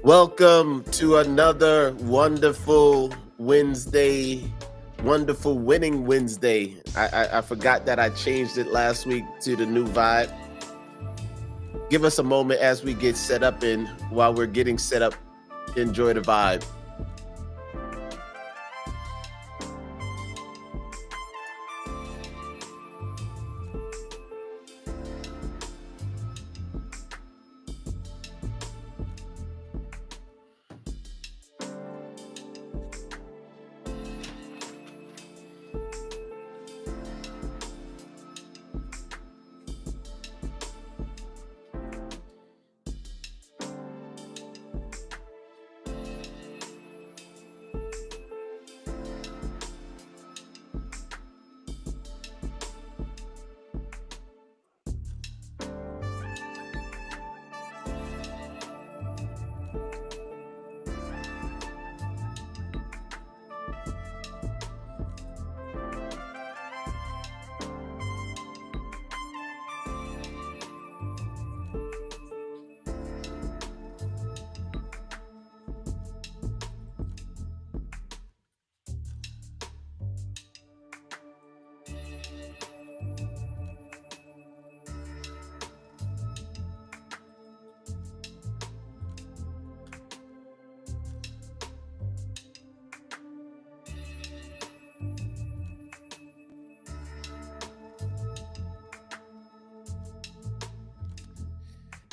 Welcome to another wonderful Wednesday, wonderful winning Wednesday. I forgot that I changed it last week to the new vibe. Give us a moment as we get set up, and while we're getting set up, enjoy the vibe.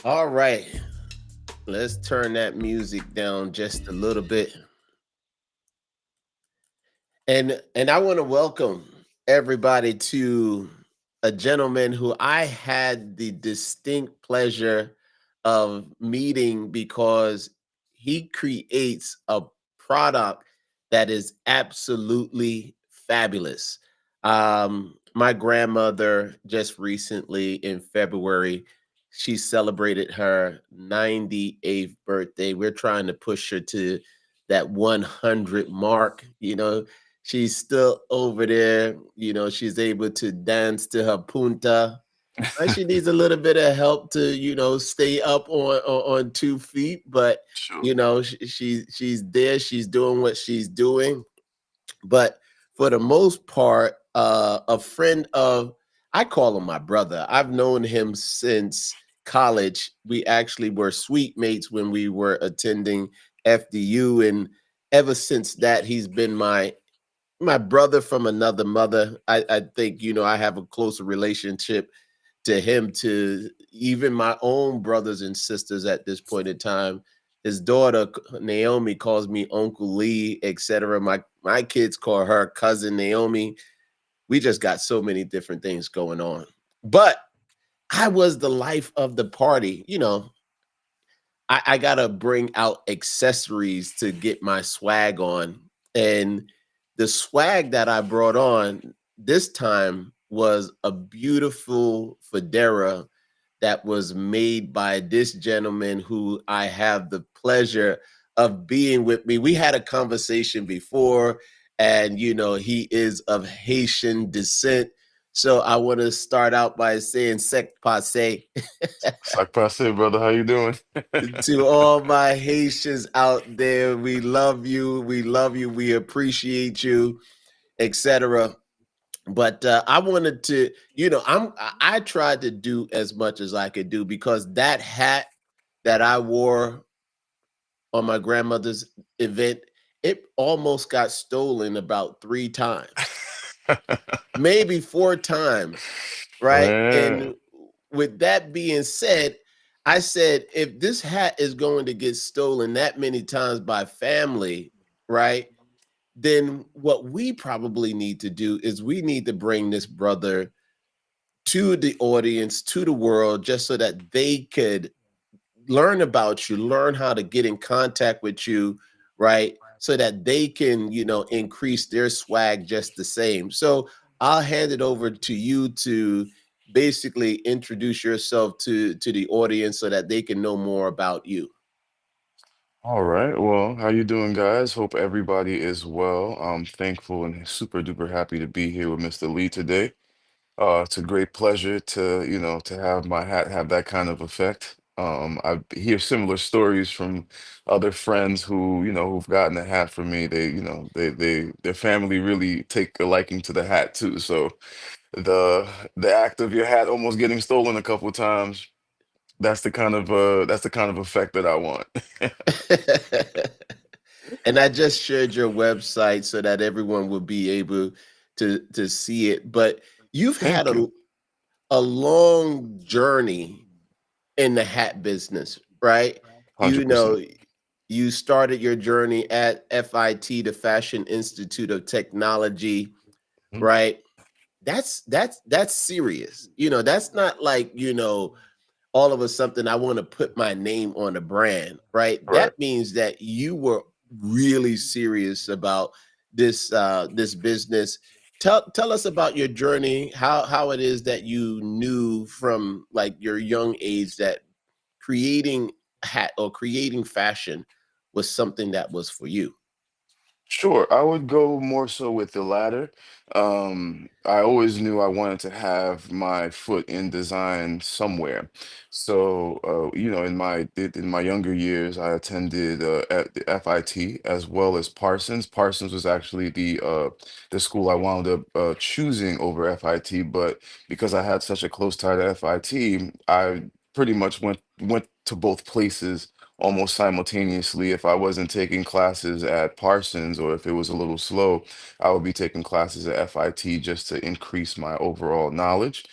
All right, let's turn that music down just a little bit. And I want to welcome everybody to a gentleman who I had the distinct pleasure of meeting because he creates a product that is absolutely fabulous. My grandmother just recently in February, she celebrated her 98th birthday. We're trying to push her to that 100 mark. She's still over there. She's able to dance to her punta. She needs a little bit of help to, stay up on 2 feet. But Sure. she's there. She's doing what she's doing. But for the most part, a friend of, I call him my brother. I've known him since college. We actually were suite mates when we were attending FDU, and ever since that, he's been my brother from another mother. I think, I have a closer relationship to him to even my own brothers and sisters at this point in time. His daughter Naomi calls me Uncle Lee, etc. My kids call her cousin Naomi. We just got so many different things going on. But I was the life of the party. I gotta bring out accessories to get my swag on. And the swag that I brought on this time was a beautiful fedora that was made by this gentleman who I have the pleasure of being with me. We had a conversation before, and he is of Haitian descent. So I want to start out by saying sec passe. Sac passe, brother. How you doing? To all my Haitians out there, we love you. We love you. We appreciate you, etc. But I wanted to, I tried to do as much as I could do because that hat that I wore on my grandmother's event, it almost got stolen about 3 times, maybe 4 times, right? Man, And with that being said, I said, if this hat is going to get stolen that many times by family, right? Then what we probably need to do is we need to bring this brother to the audience, to the world, just so that they could learn about you, learn how to get in contact with you, right? So that they can, increase their swag just the same. So I'll hand it over to you to basically introduce yourself to the audience so that they can know more about you. all right. Well, how you doing, guys? Hope everybody is well. I'm thankful and super duper happy to be here with Mr. Lee today. It's a great pleasure to, to have my hat have that kind of effect. I hear similar stories from other friends who, who've gotten a hat from me. Their family really take a liking to the hat too. So the the act of your hat almost getting stolen a couple times, that's the kind of effect that I want. And I just shared your website so that everyone will be able to see it. But you've had Thank you. a long journey in the hat business, right? You 100%. know, you started your journey at FIT, the Fashion Institute of Technology, Mhm. right? That's serious. That's not like, all of a something I want to put my name on a brand, right? Right. That means that you were really serious about this business. Tell us about your journey, how it is that you knew from like your young age that creating hat or creating fashion was something that was for you. Sure, I would go more so with the latter. I always knew I wanted to have my foot in design somewhere. So, in my younger years, I attended at the FIT as well as Parsons. Parsons was actually the school I wound up choosing over FIT, but because I had such a close tie to FIT, I pretty much went to both places almost simultaneously. If I wasn't taking classes at Parsons or if it was a little slow, I would be taking classes at FIT just to increase my overall knowledge.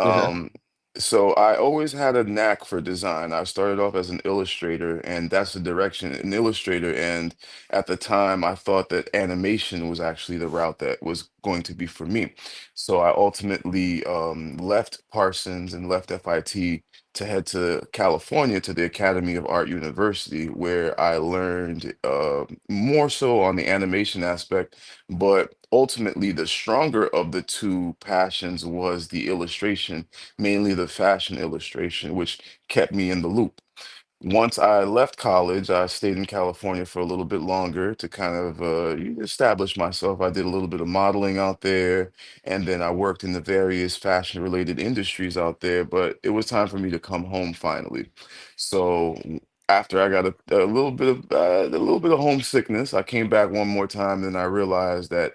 Uh-huh. Um, so I always had a knack for design. I started off as an illustrator, and that's the direction, an illustrator. And at the time, I thought that animation was actually the route that was going to be for me. So I ultimately left Parsons and left FIT to head to California to the Academy of Art University, where I learned more so on the animation aspect. But ultimately, the stronger of the two passions was the illustration, mainly the fashion illustration, which kept me in the loop. Once I left college, I stayed in California for a little bit longer to kind of establish myself. I did a little bit of modeling out there, and then I worked in the various fashion-related industries out there. But it was time for me to come home finally. So after I got a little bit of homesickness, I came back one more time, and I realized that,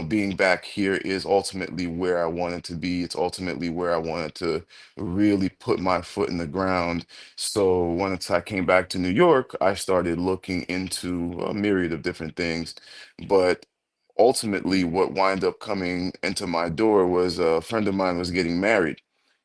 being back here is ultimately where I wanted to be. It's ultimately where I wanted to really put my foot in the ground. So once I came back to New York, I started looking into a myriad of different things. But ultimately, what wound up coming into my door was a friend of mine was getting married.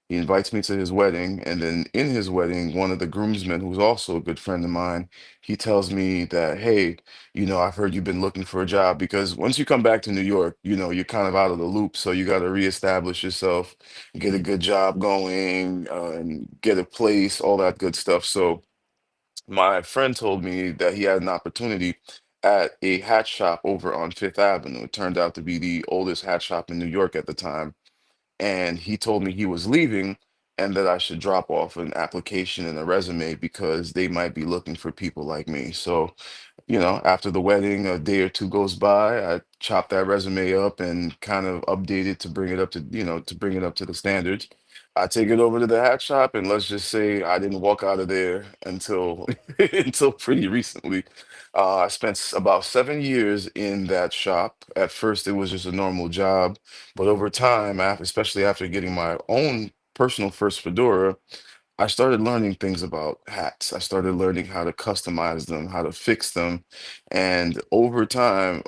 He invites me to his wedding, and then in his wedding, one of the groomsmen, who's also a good friend of mine, he tells me that, hey, I've heard you've been looking for a job because once you come back to New York, you're kind of out of the loop. So you got to reestablish yourself, get a good job going, and get a place, all that good stuff. So my friend told me that he had an opportunity at a hat shop over on Fifth Avenue. It turned out to be the oldest hat shop in New York at the time, and he told me he was leaving and that I should drop off an application and a resume because they might be looking for people like me. So after the wedding, a day or two goes by, I chop that resume up and kind of update it to bring it up to, to bring it up to the standards. I take it over to the hat shop, and let's just say I didn't walk out of there until until pretty recently. I spent about 7 years in that shop. At first, it was just a normal job, but over time, especially after getting my own personal first fedora, I started learning things about hats. I started learning how to customize them, how to fix them. And over time,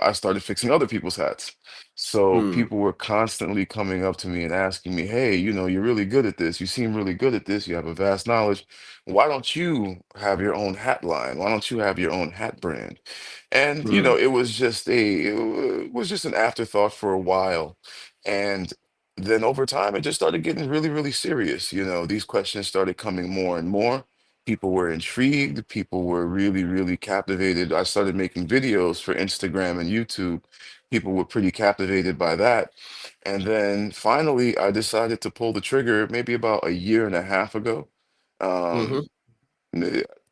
I started fixing other people's hats. So Hmm. people were constantly coming up to me and asking me, hey, you're really good at this. You seem really good at this. You have a vast knowledge. Why don't you have your own hat line? Why don't you have your own hat brand? And, Hmm. it was just an afterthought for a while. And then over time, it just started getting really, really serious. These questions started coming more and more. People were intrigued. People were really, really captivated. I started making videos for Instagram and YouTube. People were pretty captivated by that. And then finally, I decided to pull the trigger maybe about a year and a half ago. Hmm. Um,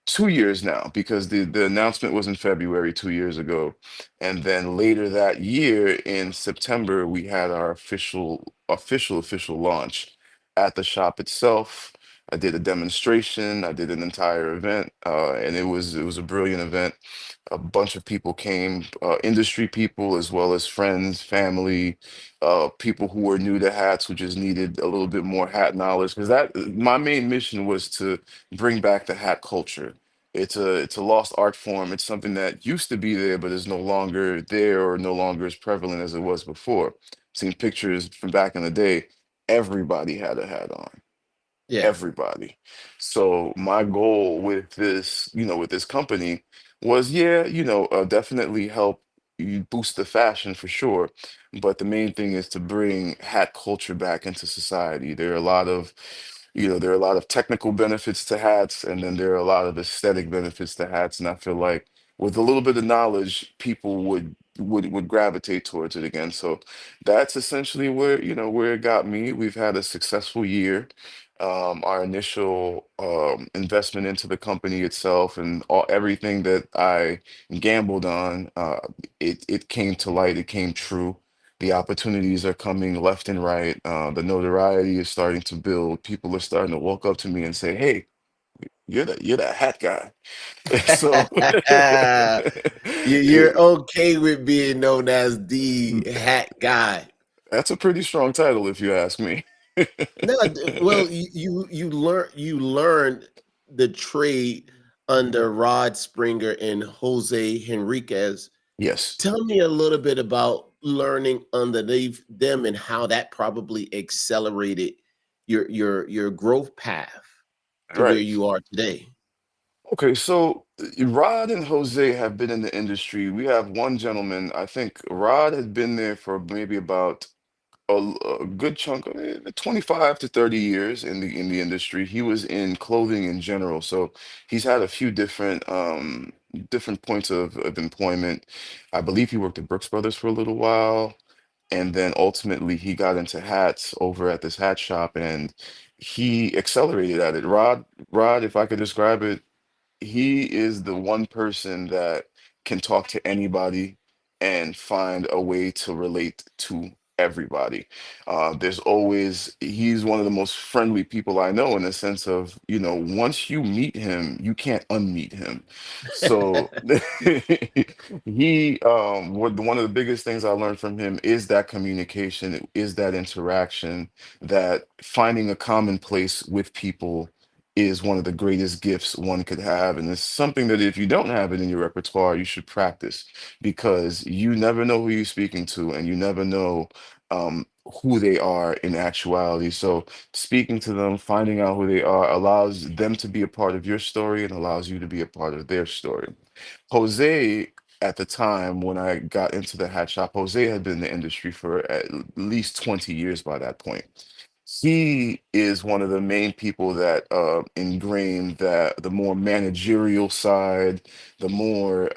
2 years now, because the announcement was in February 2 years ago, and then later that year in September we had our official launch at the shop itself. I did a demonstration, I did an entire event, and it was a brilliant event. A bunch of people came, industry people as well as friends, family, people who were new to hats who just needed a little bit more hat knowledge. Because that my main mission was to bring back the hat culture. It's a lost art form. It's something that used to be there, but is no longer there or no longer as prevalent as it was before. Seen pictures from back in the day, everybody had a hat on, Yeah. everybody. So my goal with this, with this company was, yeah, definitely help you boost the fashion for sure. But the main thing is to bring hat culture back into society. There are a lot of technical benefits to hats, and then there are a lot of aesthetic benefits to hats. And I feel like with a little bit of knowledge, people would gravitate towards it again. So that's essentially where it got me. We've had a successful year. Our initial investment into the company itself and everything that I gambled on, it came to light, it came true. The opportunities are coming left and right. The notoriety is starting to build. People are starting to walk up to me and say, "Hey, you're that hat guy." So You're it, okay with being known as the hat guy. that's a pretty strong title, if you ask me. No, well, you learned the trade under Rod Springer and Jose Henriquez. Yes. Tell me a little bit about learning underneath them and how that probably accelerated your growth path All to where right. you are today. Okay, so Rod and Jose have been in the industry. We have one gentleman, I think Rod has been there for maybe about a good chunk of 25 to 30 years in the industry. He was in clothing in general, so he's had a few different points of employment. I believe he worked at Brooks Brothers for a little while, and then ultimately he got into hats over at this hat shop, and he accelerated at it. Rod, if I could describe it, he is the one person that can talk to anybody and find a way to relate to everybody. He's one of the most friendly people I know, in the sense of, once you meet him, you can't unmeet him. So one of the biggest things I learned from him is that communication, is that interaction, that finding a common place with people is one of the greatest gifts one could have. And it's something that if you don't have it in your repertoire, you should practice, because you never know who you're speaking to, and you never know who they are in actuality. So speaking to them, finding out who they are, allows them to be a part of your story and allows you to be a part of their story. Jose, at the time when I got into the hat shop, Jose had been in the industry for at least 20 years by that point. He is one of the main people that ingrained that the more managerial side, the more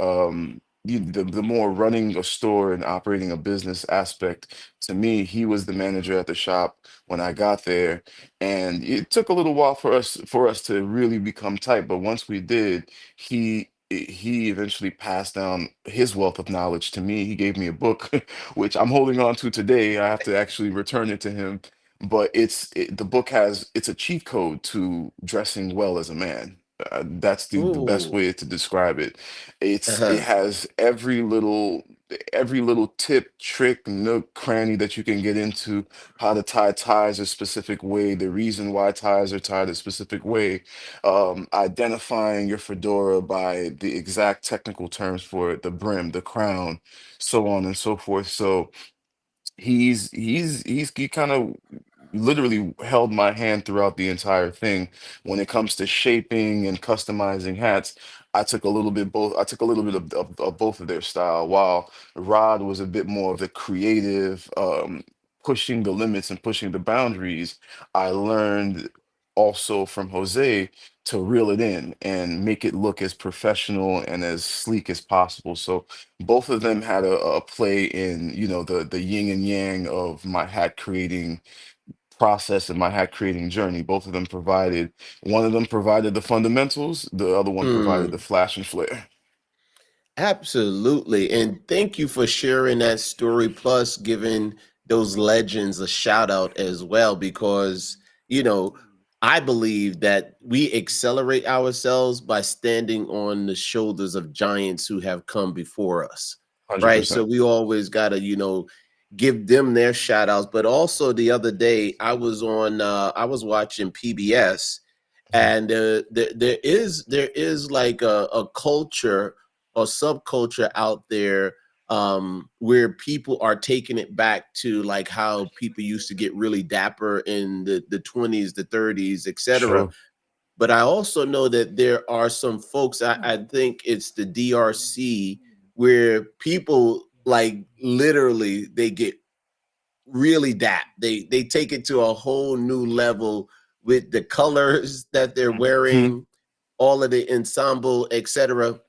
running a store and operating a business aspect. To me, he was the manager at the shop when I got there, and it took a little while for us to really become tight. But once we did, he eventually passed down his wealth of knowledge to me. He gave me a book, which I'm holding on to today. I have to actually return it to him, but the book it's a cheat code to dressing well as a man. That's the best Ooh. way to describe it. It Uh-huh. has every little tip, trick, nook, cranny that you can get into, how to tie ties a specific way, the reason why ties are tied a specific way, identifying your fedora by the exact technical terms for it, the brim, the crown, so on and so forth. So he kind of literally held my hand throughout the entire thing. When it comes to shaping and customizing hats, I took a little bit of both of their style, while Rod was a bit more of the creative, pushing the limits and pushing the boundaries. I learned also from Jose to reel it in and make it look as professional and as sleek as possible. So both of them had a play in, the yin and yang of my hat creating process and my hat creating journey. Both of them provided, one of them provided the fundamentals, the other one provided the Mm. flash and flare. Absolutely. And thank you for sharing that story, plus giving those legends a shout out as well, because, you know, I believe that we accelerate ourselves by standing on the shoulders of giants who have come before us, right? So 100%. we always got to, give them their shout outs. But also the other day, I was watching PBS, Mhm. and there is like a culture or subculture out there, where people are taking it back to like how people used to get really dapper in the 20s, the 30s, etc. Sure. But I also know that there are some folks, I think it's the DRC, where people like literally they get really dap. They take it to a whole new level with the colors that they're Mhm. wearing, all of the ensemble, etc.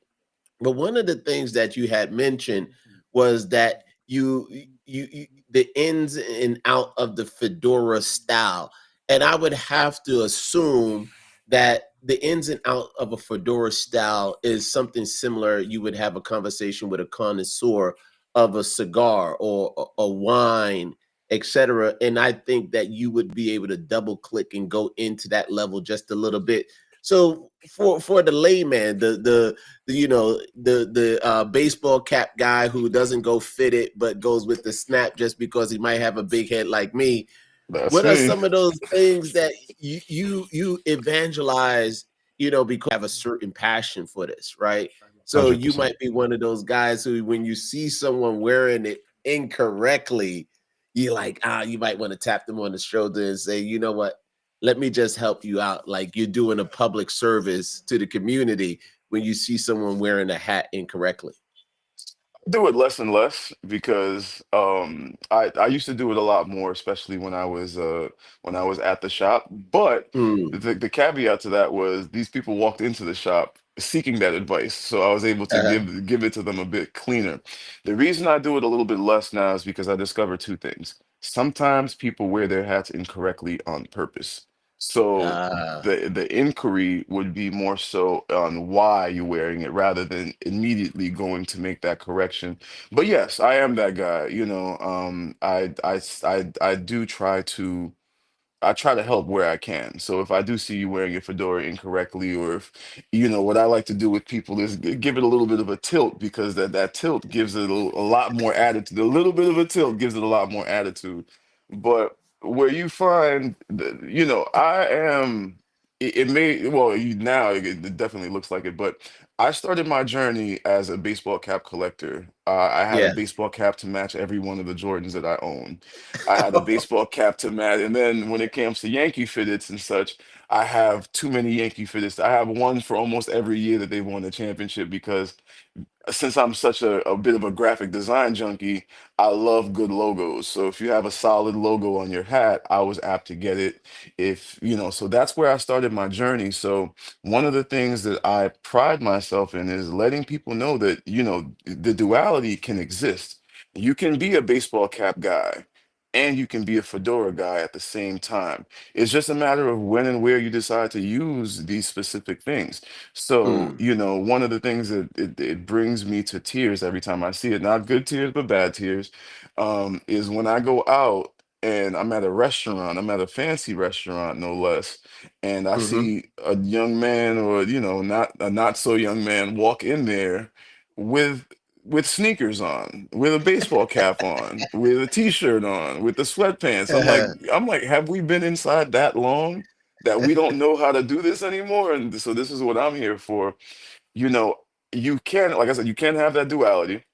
But one of the things that you had mentioned was that the ins and out of the fedora style, and I would have to assume that the ins and out of a fedora style is something similar. You would have a conversation with a connoisseur of a cigar or a wine, etc. And I think that you would be able to double click and go into that level just a little bit. So for the layman, the baseball cap guy who doesn't go fitted but goes with the snap just because he might have a big head like me, That's what are me. some of those things that you evangelize, because you have a certain passion for this, right? So you 100%. might be one of those guys who, when you see someone wearing it incorrectly, you like, you might want to tap them on the shoulder and say, you know what, let me just help you out. Like you're doing a public service to the community when you see someone wearing a hat incorrectly. Do it less and less because I used to do it a lot more, especially when I was at the shop. But Mm. the caveat to that was these people walked into the shop seeking that advice, so I was able to Uh-huh. give it to them a bit cleaner. The reason I do it a little bit less now is because I discovered two things. Sometimes people wear their hats incorrectly on purpose. So Ah. the inquiry would be more so on why you're wearing it rather than immediately going to make that correction. But yes, I am that guy. I do try to. I try to help where I can. So if I do see you wearing your fedora incorrectly, or if, what I like to do with people is give it a little bit of a tilt because that tilt gives it a lot more attitude. A little bit of a tilt gives it a lot more attitude. But where you find, I am, it may, well, now it definitely looks like it, but I started my journey as a baseball cap collector. I had a Yeah. baseball cap to match every one of the Jordans that I own. I had a baseball cap to match, and then when it comes to Yankee fitteds and such, I have too many Yankee fitteds. I have one for almost every year that they won the championship because since I'm such a bit of a graphic design junkie, I love good logos. So if you have a solid logo on your hat, I was apt to get it. So that's where I started my journey. So one of the things that I pride myself in is letting people know that, the duality can exist. You can be a baseball cap guy and you can be a fedora guy at the same time. It's just a matter of when and where you decide to use these specific things. So, Mm. one of the things that it brings me to tears every time I see it, not good tears, but bad tears, is when I go out and I'm at a restaurant, I'm at a fancy restaurant, no less, and I Mhm. see a young man or, not a not so young man walk in there with sneakers on, with a baseball cap on, with a t-shirt on, with the sweatpants. I'm like, have we been inside that long that we don't know how to do this anymore? And so this is what I'm here for. You know, you can, like I said, you can have that duality.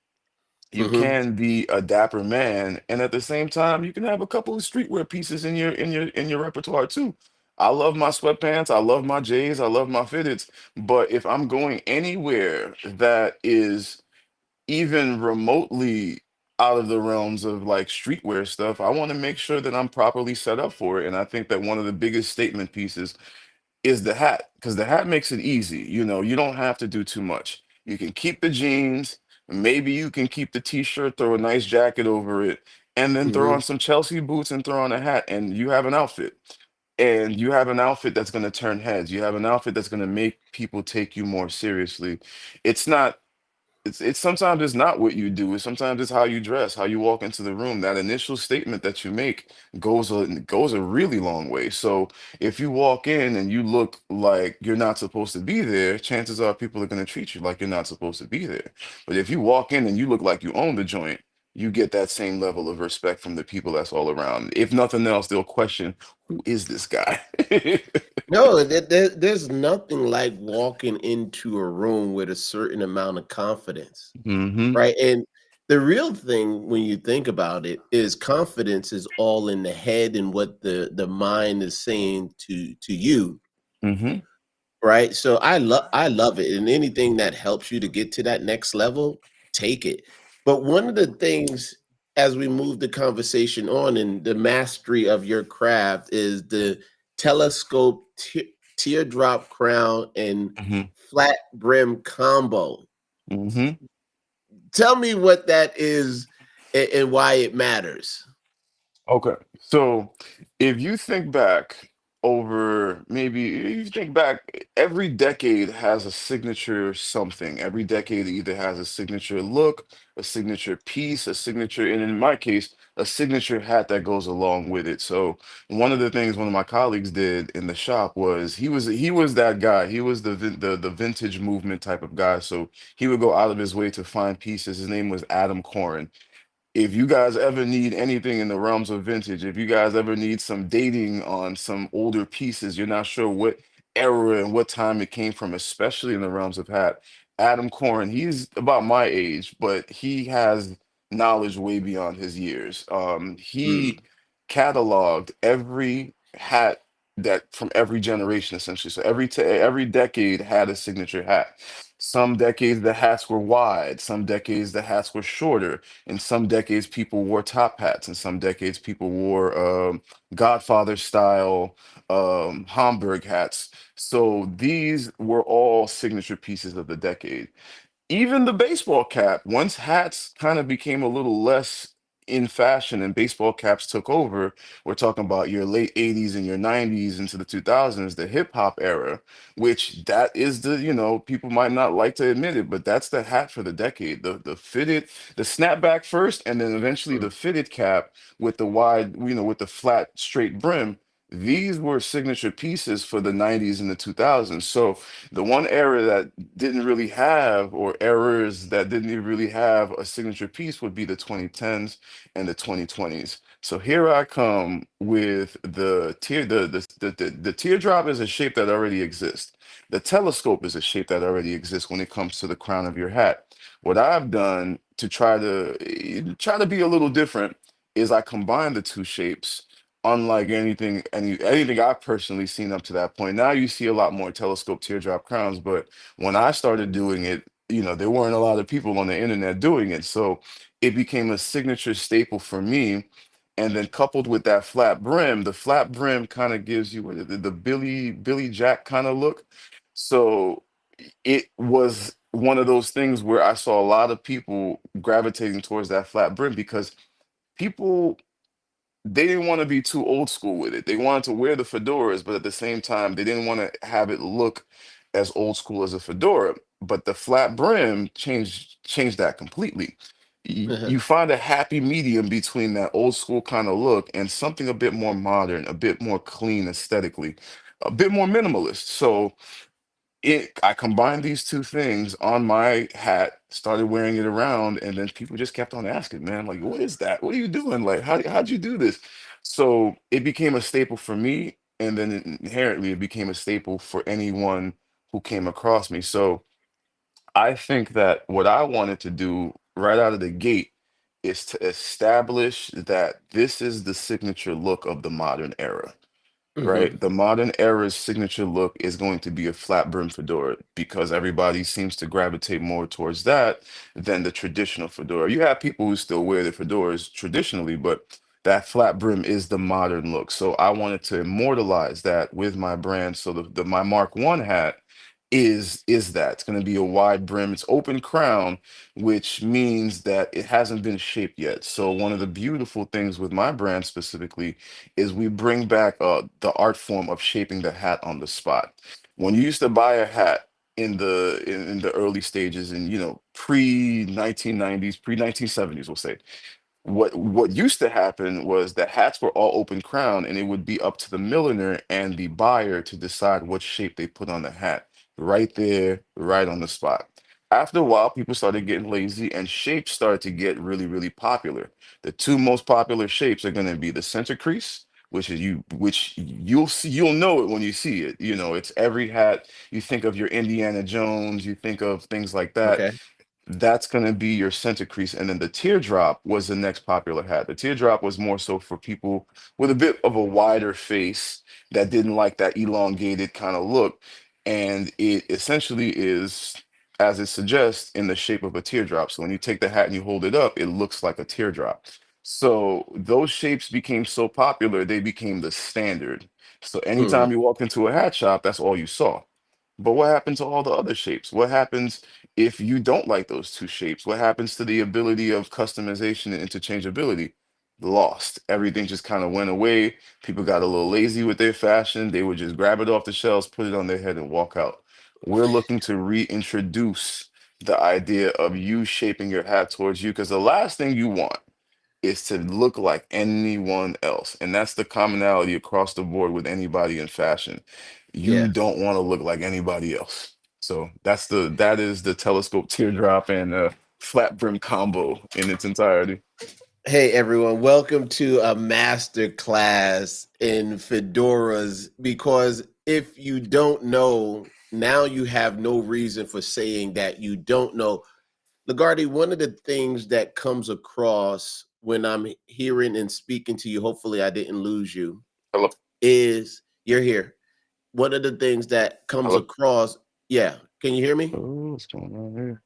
You Mhm. can be a dapper man, and at the same time, you can have a couple of streetwear pieces in your repertoire too. I love my sweatpants, I love my J's, I love my fitteds, but if I'm going anywhere that is even remotely out of the realms of like streetwear stuff, I want to make sure that I'm properly set up for it. And I think that one of the biggest statement pieces is the hat because the hat makes it easy. You don't have to do too much. You can keep the jeans, maybe you can keep the t-shirt, throw a nice jacket over it, and then throw Hmm. on some Chelsea boots and throw on a hat, and you have an outfit. And you have an outfit that's going to turn heads. You have an outfit that's going to make people take you more seriously. It's not it's sometimes it's not what you do. It's sometimes it's how you dress, how you walk into the room. That initial statement that you make goes a really long way. So if you walk in and you look like you're not supposed to be there, chances are people are going to treat you like you're not supposed to be there. But if you walk in and you look like you own the joint, you get that same level of respect from the people that's all around. If nothing else, they'll question, who is this guy? No, there's nothing like walking into a room with a certain amount of confidence, Hmm. right? And the real thing when you think about it is confidence is all in the head and what the mind is saying to you, Hmm. right? So I love it, and anything that helps you to get to that next level, take it. But one of the things as we move the conversation on and the mastery of your craft is the telescope teardrop crown and Hmm. flat brim combo. Hmm. Tell me what that is and why it matters. Okay. So if you think back over maybe if you think back, every decade has a signature something. Every decade either has a signature look, a signature piece, a signature, and in my case, a signature hat that goes along with it. So one of the things one of my colleagues did in the shop was he was that guy. He was the vintage movement type of guy. So he would go out of his way to find pieces. His name was Adam Corin. If you guys ever need anything in the realms of vintage, if you guys ever need some dating on some older pieces, you're not sure what era and what time it came from, especially in the realms of hat. Adam Corin, he's about my age, but he has knowledge way beyond his years. He Mm, cataloged every hat that from every generation, essentially. So every decade had a signature hat. Some decades the hats were wide, some decades the hats were shorter. In some decades, people wore top hats. In some decades, people wore Godfather style Homburg hats. So these were all signature pieces of the decade. Even the baseball cap, once hats kind of became a little less in fashion and baseball caps took over, we're talking about your late 80s and your 90s into the 2000s, the hip hop era, which that is people might not like to admit it, but that's the hat for the decade. The fitted, the snapback first, and then eventually mm, the fitted cap with the wide, with the flat, straight brim. These were signature pieces for the 90s and the 2000s. So the one era that didn't really have, or errors that didn't even really have a signature piece would be the 2010s and the 2020s. So here I come with the teardrop is a shape that already exists. The telescope is a shape that already exists when it comes to the crown of your hat. What I've done to try to be a little different is I combine the two shapes unlike anything I've personally seen up to that point. Now you see a lot more telescope teardrop crowns, but when I started doing it, there weren't a lot of people on the internet doing it. So it became a signature staple for me. And then coupled with that flat brim, the flat brim kind of gives you the Billy Jack kind of look. So it was one of those things where I saw a lot of people gravitating towards that flat brim because people they didn't want to be too old school with it. They wanted to wear the fedoras, but at the same time, they didn't want to have it look as old school as a fedora. But the flat brim changed that completely. You find a happy medium between that old school kind of look and something a bit more modern, a bit more clean aesthetically, a bit more minimalist. So I combined these two things on my hat, started wearing it around, and then people just kept on asking, man, like, what is that? What are you doing? Like, how'd you do this? So it became a staple for me, and then inherently it became a staple for anyone who came across me. So I think that what I wanted to do right out of the gate is to establish that this is the signature look of the modern era, right? mhm, The modern era's signature look is going to be a flat brim fedora because everybody seems to gravitate more towards that than the traditional fedora. You have people who still wear the fedoras traditionally, but that flat brim is the modern look. So I wanted to immortalize that with my brand. So my Mark One hat is that it's going to be a wide brim. It's open crown, which means that it hasn't been shaped yet. So one of the beautiful things with my brand specifically is we bring back the art form of shaping the hat on the spot. When you used to buy a hat in the early stages, and pre 1990s, pre 1970s, we'll say, what used to happen was that hats were all open crown, and it would be up to the milliner and the buyer to decide what shape they put on the hat right there, right on the spot. After a while, people started getting lazy, and shapes started to get really, really popular. The two most popular shapes are going to be the center crease, which you'll see, you'll know it when you see it. It's every hat. You think of your Indiana Jones, you think of things like that. Okay. That's going to be your center crease. And then the teardrop was the next popular hat. The teardrop was more so for people with a bit of a wider face that didn't like that elongated kind of look. And it essentially is, as it suggests, in the shape of a teardrop. So when you take the hat and you hold it up, it looks like a teardrop. So those shapes became so popular, they became the standard. So Hmm. anytime you walk into a hat shop, that's all you saw. But what happens to all the other shapes? What happens if you don't like those two shapes? What happens to the ability of customization and interchangeability? Lost. Everything just kind of went away. People got a little lazy with their fashion. They would just grab it off the shelves, put it on their head, and walk out. We're looking to reintroduce the idea of you shaping your hat towards you, because the last thing you want is to look like anyone else. And that's the commonality across the board with anybody in fashion. You Yeah. don't want to look like anybody else. So that is the telescope teardrop and flat brim combo in its entirety. Hey everyone, welcome to a master class in fedoras. Because if you don't know, now you have no reason for saying that you don't know. Lagarde, one of the things that comes across when I'm hearing and speaking to you, hopefully I didn't lose you, Hello, is you're here. One of the things that comes hello. across, yeah, can you hear me? Oh, what's going on here?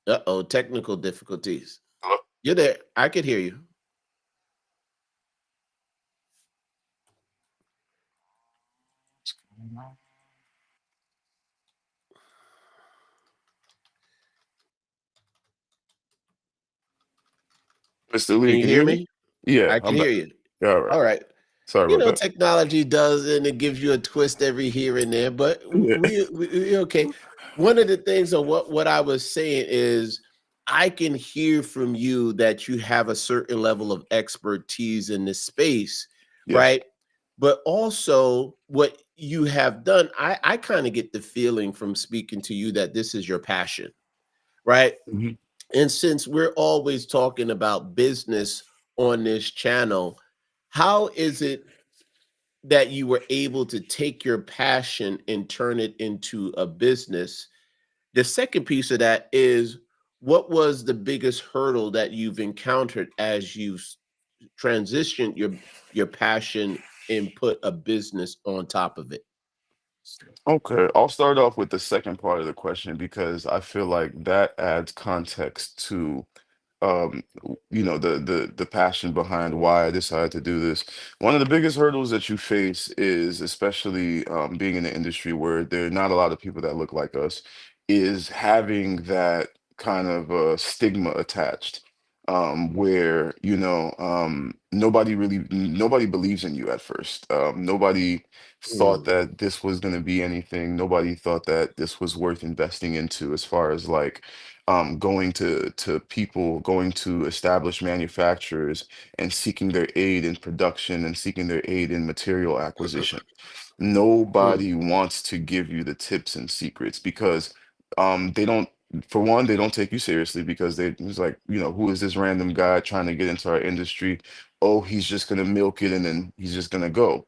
Uh-oh, technical difficulties. Hello. You're there. I could hear you. What's going on? Mr. Can Lee, you can you hear hear me? me? Yeah, I I'm can back. hear you. Yeah, all right. All right. Sorry You about know, that. technology does, and it gives you a twist every here and there, but Yeah. we okay. One of the things of what I was saying is I can hear from you that you have a certain level of expertise in this space, Yes. right? But also what you have done, I kind of get the feeling from speaking to you that this is your passion, right? Mhm. And since we're always talking about business on this channel, how is it that you were able to take your passion and turn it into a business? The second piece of that is what was the biggest hurdle that you've encountered as you transitioned your passion and put a business on top of it? Okay, I'll start off with the second part of the question because I feel like that adds context to the passion behind why I decided to do this. One of the biggest hurdles that you face is, especially being in the industry where there are not a lot of people that look like us, is having that kind of stigma attached, where nobody believes in you at first. Nobody thought Mm, that this was going to be anything. Nobody thought that this was worth investing into, as far as like going to people, going to established manufacturers and seeking their aid in production and seeking their aid in material acquisition. mm, Nobody wants to give you the tips and secrets because they don't, for one, they don't take you seriously because they it's like, who is this random guy trying to get into our industry? Oh, he's just gonna milk it and then he's just gonna go.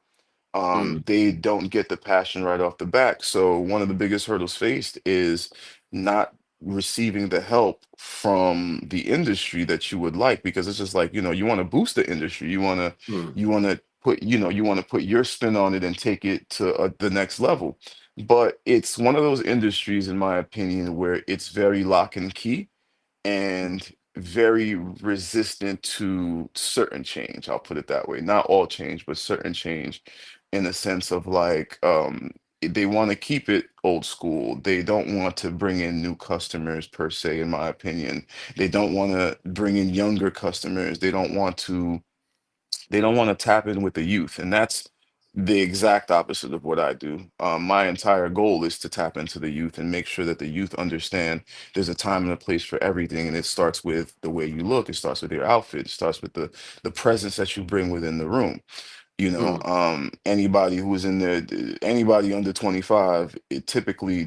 mm, They don't get the passion right off the back. So one of the biggest hurdles faced is not receiving the help from the industry that you would like, because it's just like, you want to boost the industry. mm, You want to put your spin on it and take it to the next level. But it's one of those industries, in my opinion, where it's very lock and key, and very resistant to certain change. I'll put it that way. Not all change, but certain change in the sense of like they want to keep it old school. They don't want to bring in new customers per se, in my opinion. They don't want to bring in younger customers. They don't want to tap in with the youth, and that's the exact opposite of what I do. My entire goal is to tap into the youth and make sure that the youth understand there's a time and a place for everything, and it starts with the way you look. It starts with your outfit. It starts with the presence that you bring within the room. Mm, Anybody who's in there, anybody under 25, it typically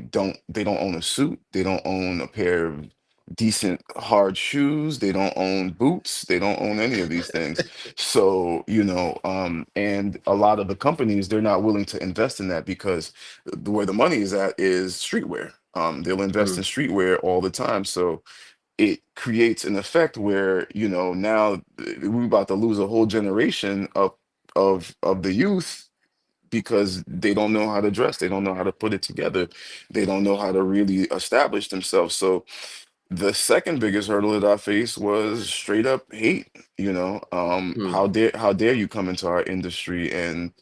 they don't own a suit, they don't own a pair of decent hard shoes, they don't own boots, they don't own any of these things. So, and a lot of the companies, they're not willing to invest in that because where the money is at is streetwear. They'll invest mm, in streetwear all the time. So it creates an effect where, now we're about to lose a whole generation of the youth because they don't know how to dress, they don't know how to put it together, they don't know how to really establish themselves. So the second biggest hurdle that I faced was straight up hate. mm, How dare you come into our industry and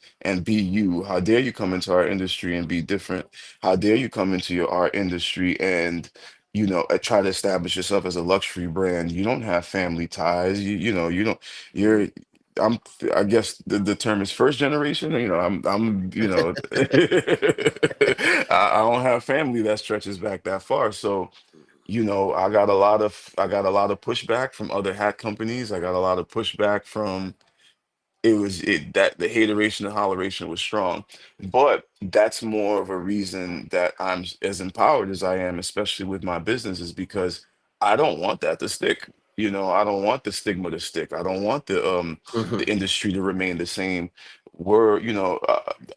be you? How dare you come into our industry and be different? How dare you come into our industry and try to establish yourself as a luxury brand? You don't have family ties. You don't. You're. I'm. I guess the term is first generation. I'm. I don't have family that stretches back that far. So I got a lot of pushback from other hat companies. I got a lot of pushback from that the hateration and holleration was strong. But that's more of a reason that I'm as empowered as I am, especially with my business, is because I don't want that to stick. I don't want the stigma to stick. I don't want the mhm, industry to remain the same.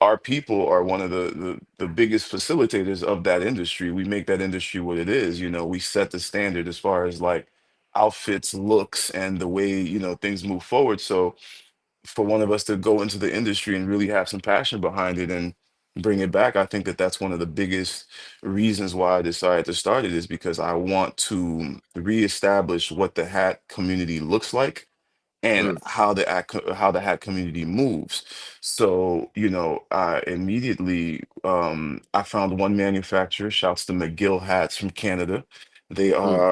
Our people are one of the biggest facilitators of that industry. We make that industry what it is. We set the standard as far as like outfits, looks, and the way, things move forward. So for one of us to go into the industry and really have some passion behind it and bring it back, I think that that's one of the biggest reasons why I decided to start it, is because I want to reestablish what the hat community looks like and mm, how the hat community moves. So, I immediately I found one manufacturer, shouts to McGill Hats from Canada. mm,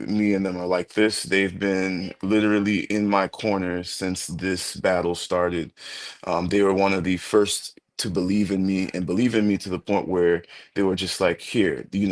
Me and them are like this. They've been literally in my corner since this battle started. They were one of the first to believe in me, and believe in me to the point where they were just like, here, these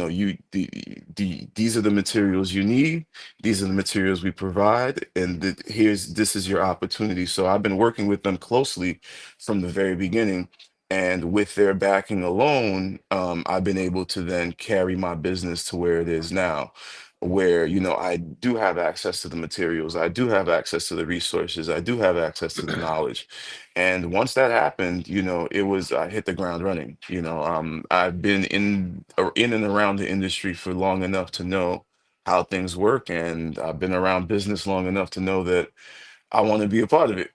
are the materials you need, these are the materials we provide, and this is your opportunity. So I've been working with them closely from the very beginning, and with their backing alone, I've been able to then carry my business to where it is now, where I do have access to the materials, I do have access to the resources, I do have access to the knowledge. And once that happened, I hit the ground running. I've been in and around the industry for long enough to know how things work, and I've been around business long enough to know that I want to be a part of it.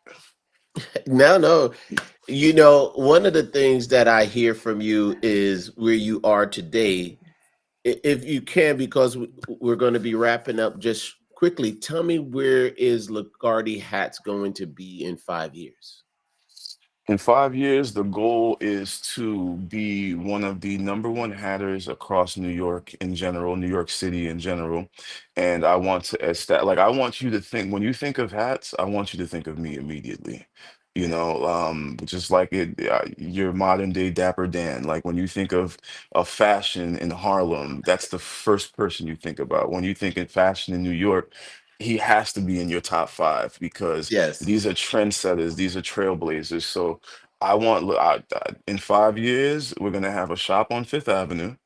no, no. One of the things that I hear from you is where you are today. If you can, because we're going to be wrapping up just quickly, tell me, where is Lagarde Hats going to be in 5 years? In 5 years, the goal is to be one of the number one hatters across New York in general, New York City in general. And I want to like, I want you to think, when you think of hats, I want you to think of me immediately. Just like your modern day Dapper Dan. Like when you think of fashion in Harlem, that's the first person you think about. When you think in fashion in New York, he has to be in your top five because Yes. these are trendsetters, these are trailblazers. So in 5 years, we're gonna have a shop on Fifth Avenue,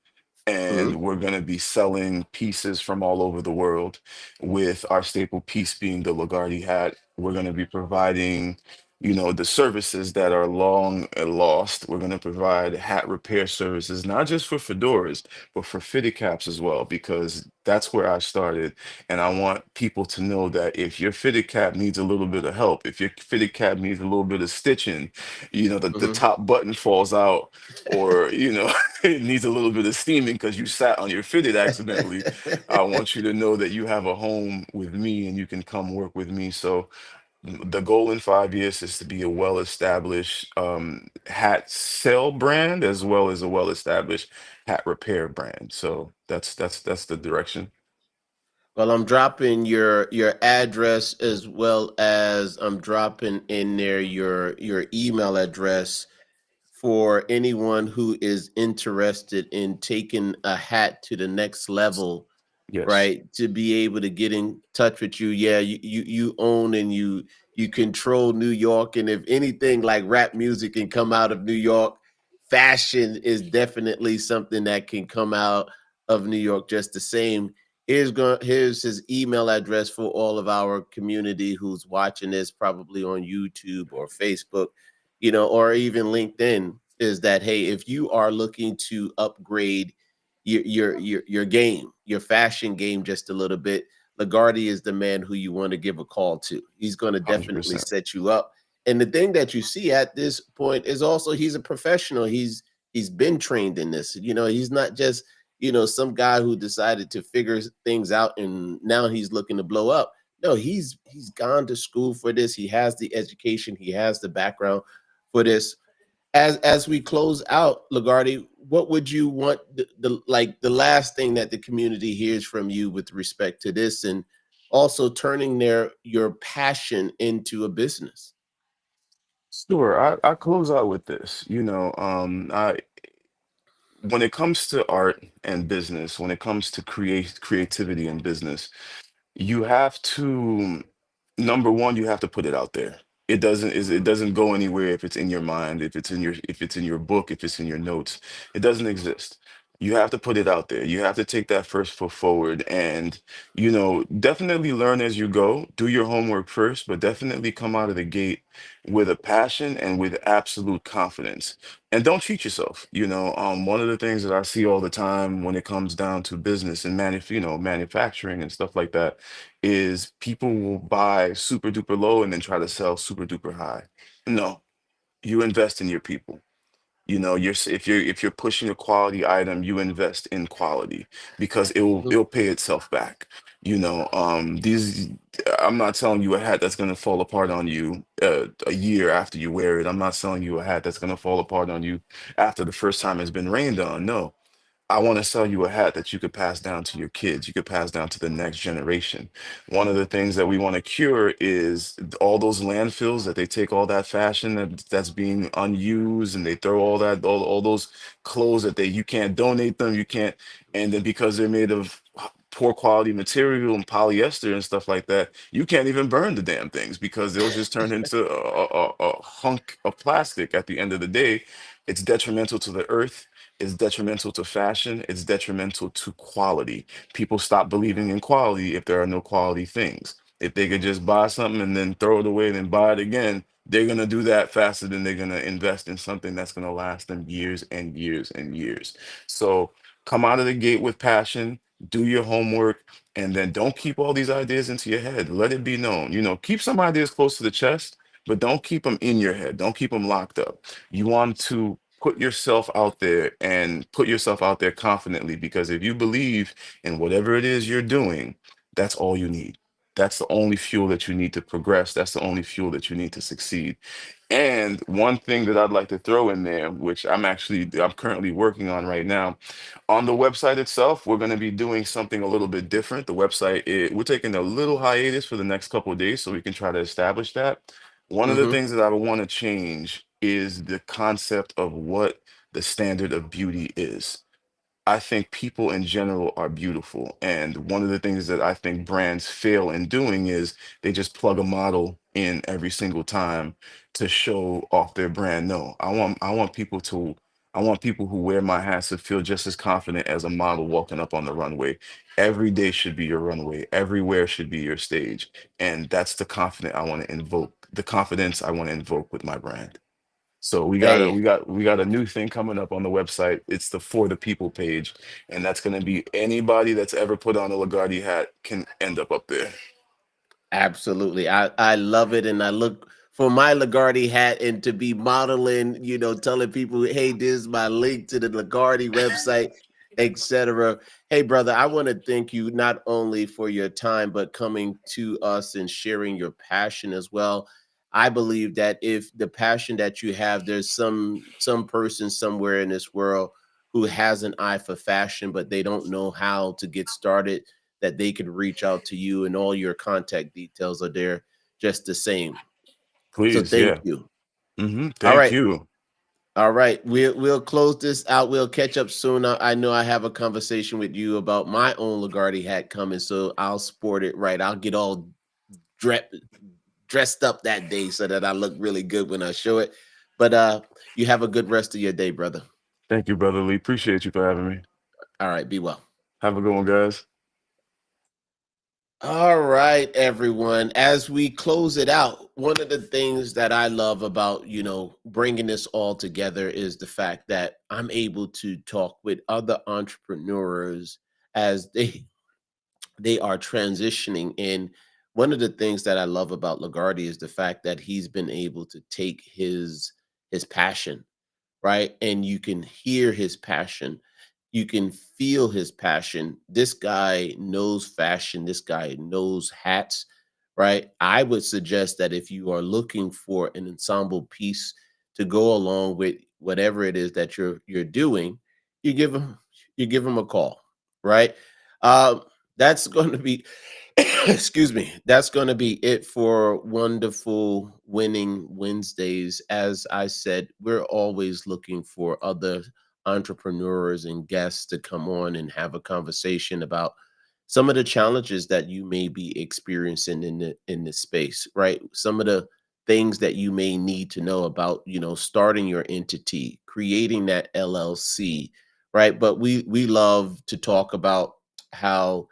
and Hmm. we're gonna be selling pieces from all over the world, with our staple piece being the Lagarde hat. We're gonna be providing the services that are long lost. We're going to provide hat repair services, not just for fedoras, but for fitted caps as well, because that's where I started. And I want people to know that if your fitted cap needs a little bit of help, if your fitted cap needs a little bit of stitching, the Hmm. top button falls out, or, it needs a little bit of steaming because you sat on your fitted accidentally, I want you to know that you have a home with me and you can come work with me. So, the goal in 5 years is to be a well-established hat sale brand as well as a well-established hat repair brand. So that's the direction. Well, I'm dropping your address as well as I'm dropping in there your email address for anyone who is interested in taking a hat to the next level, Yes, right? To be able to get in touch with you. Yeah, you own and you control New York. And if anything like rap music can come out of New York, fashion is definitely something that can come out of New York just the same. Here's his email address for all of our community who's watching this probably on YouTube or Facebook, or even LinkedIn, is that hey, if you are looking to upgrade your game, your fashion game just a little bit, Lagarde is the man who you want to give a call to. He's going to definitely 100%. set you up. And the thing that you see at this point is also he's a professional. He's been trained in this. He's not just, some guy who decided to figure things out and now he's looking to blow up. No, he's gone to school for this. He has the education, he has the background for this. As we close out, Lagarde, what would you want the last thing that the community hears from you with respect to this, and also turning your passion into a business? Sure. I close out with this. I when it comes to art and business, when it comes to creativity and business, you have to, number one, you have to put it out there. It doesn't go anywhere if it's in your mind, if it's in your book, if it's in your notes. It doesn't exist. You have to put it out there. You have to take that first foot forward and, definitely learn as you go. Do your homework first, but definitely come out of the gate with a passion and with absolute confidence. And don't cheat yourself. One of the things that I see all the time when it comes down to business and manufacturing and stuff like that is people will buy super duper low and then try to sell super duper high. No, you invest in your people. If you're pushing a quality item, you invest in quality because it'll pay itself back. These I'm not selling you a hat that's gonna fall apart on you a year after you wear it. I'm not selling you a hat that's gonna fall apart on you after the first time it's been rained on. No, I want to sell you a hat that you could pass down to your kids, you could pass down to the next generation. One of the things that we want to cure is all those landfills that they take all that fashion that's being unused and they throw all those clothes that you can't donate them, you can't, and then because they're made of poor quality material and polyester and stuff like that, you can't even burn the damn things because they'll just turn into a hunk of plastic at the end of the day. It's detrimental to the earth, it's detrimental to fashion. It's detrimental to quality. People stop believing in quality if there are no quality things. If they could just buy something and then throw it away and then buy it again, they're going to do that faster than they're going to invest in something that's going to last them years and years and years. So come out of the gate with passion, do your homework, and then don't keep all these ideas into your head. Let it be known. Keep some ideas close to the chest, but don't keep them in your head. Don't keep them locked up. You want to put yourself out there and put yourself out there confidently because if you believe in whatever it is you're doing, that's all you need. That's the only fuel that you need to progress. That's the only fuel that you need to succeed. And one thing that I'd like to throw in there, which I'm currently working on right now, on the website itself, we're going to be doing something a little bit different. We're taking a little hiatus for the next couple of days so we can try to establish that. One of the Hmm. things that I want to change is the concept of what the standard of beauty is. I think people in general are beautiful. And one of the things that I think brands fail in doing is they just plug a model in every single time to show off their brand. No, I want people to I want people who wear my hats to feel just as confident as a model walking up on the runway. Every day should be your runway. Everywhere should be your stage. And that's the confidence I want to invoke, the confidence I want to invoke with my brand. So Hey, we got a new thing coming up on the website. It's the For the People page, and that's going to be anybody that's ever put on a Lagarde hat can end up there. absolutely. I love it, and I look for my Lagarde hat and to be modeling, telling people, "Hey, this is my link to the Lagarde website, etc." Hey, brother, I want to thank you not only for your time but coming to us and sharing your passion as well. I believe that if the passion that you have, there's some person somewhere in this world who has an eye for fashion, but they don't know how to get started, that they could reach out to you, and all your contact details are there just the same. So Please, thank yeah. you. All Thank right. you. All right. We'll close this out. We'll catch up soon. I know I have a conversation with you about my own Lagarde hat coming, so I'll sport it right. I'll get all dre- dressed up that day so that I look really good when I show it. But you have a good rest of your day, brother. Thank you, Brother Lee. Appreciate you for having me. All right, be well. Have a good one, guys. All right, everyone. As we close it out, one of the things that I love about, bringing this all together is the fact that I'm able to talk with other entrepreneurs as they are transitioning. And one of the things that I love about Lagarde is the fact that he's been able to take his passion, right? And you can hear his passion. You can feel his passion. This guy knows fashion. This guy knows hats, right? I would suggest that if you are looking for an ensemble piece to go along with whatever it is that you're doing, you give him you give him a call, right? Um, that's going to be excuse me, that's going to be it for wonderful winning Wednesdays. As I said, we're always looking for other entrepreneurs and guests to come on and have a conversation about some of the challenges that you may be experiencing in this space, right? Some of the things that you may need to know about, starting your entity, creating that LLC, right? But we love to talk about how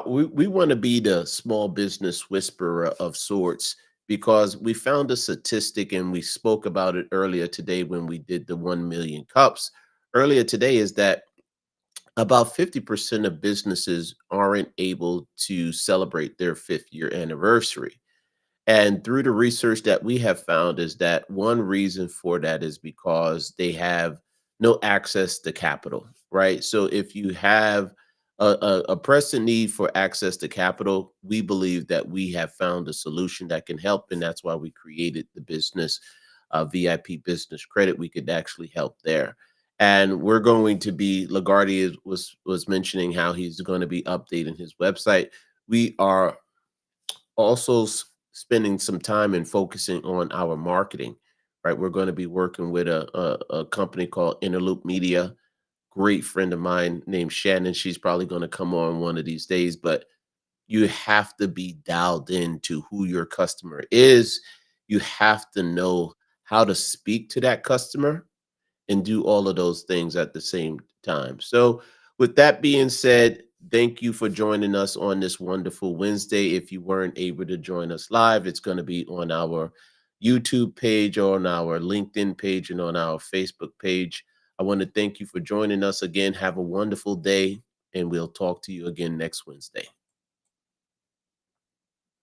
we want to be the small business whisperer of sorts, because we found a statistic and we spoke about it earlier today when we did the 1 million cups. Earlier today is that about 50% of businesses aren't able to celebrate their 5th year anniversary. And through the research that we have found is that one reason for that is because they have no access to capital, right? So if you have a pressing need for access to capital, we believe that we have found a solution that can help. And that's why we created the business, VIP Business Credit. We could actually help there. And we're going to be, Lagarde was mentioning how he's going to be updating his website. We are also spending some time and focusing on our marketing, right? We're going to be working with a company called Interloop Media. Great friend of mine named Shannon. She's probably going to come on one of these days, but you have to be dialed into who your customer is. You have to know how to speak to that customer and do all of those things at the same time. So, with that being said, thank you for joining us on this wonderful Wednesday. If you weren't able to join us live, it's going to be on our YouTube page, on our LinkedIn page, and on our Facebook page. I want to thank you for joining us again. Have a wonderful day, and we'll talk to you again next Wednesday.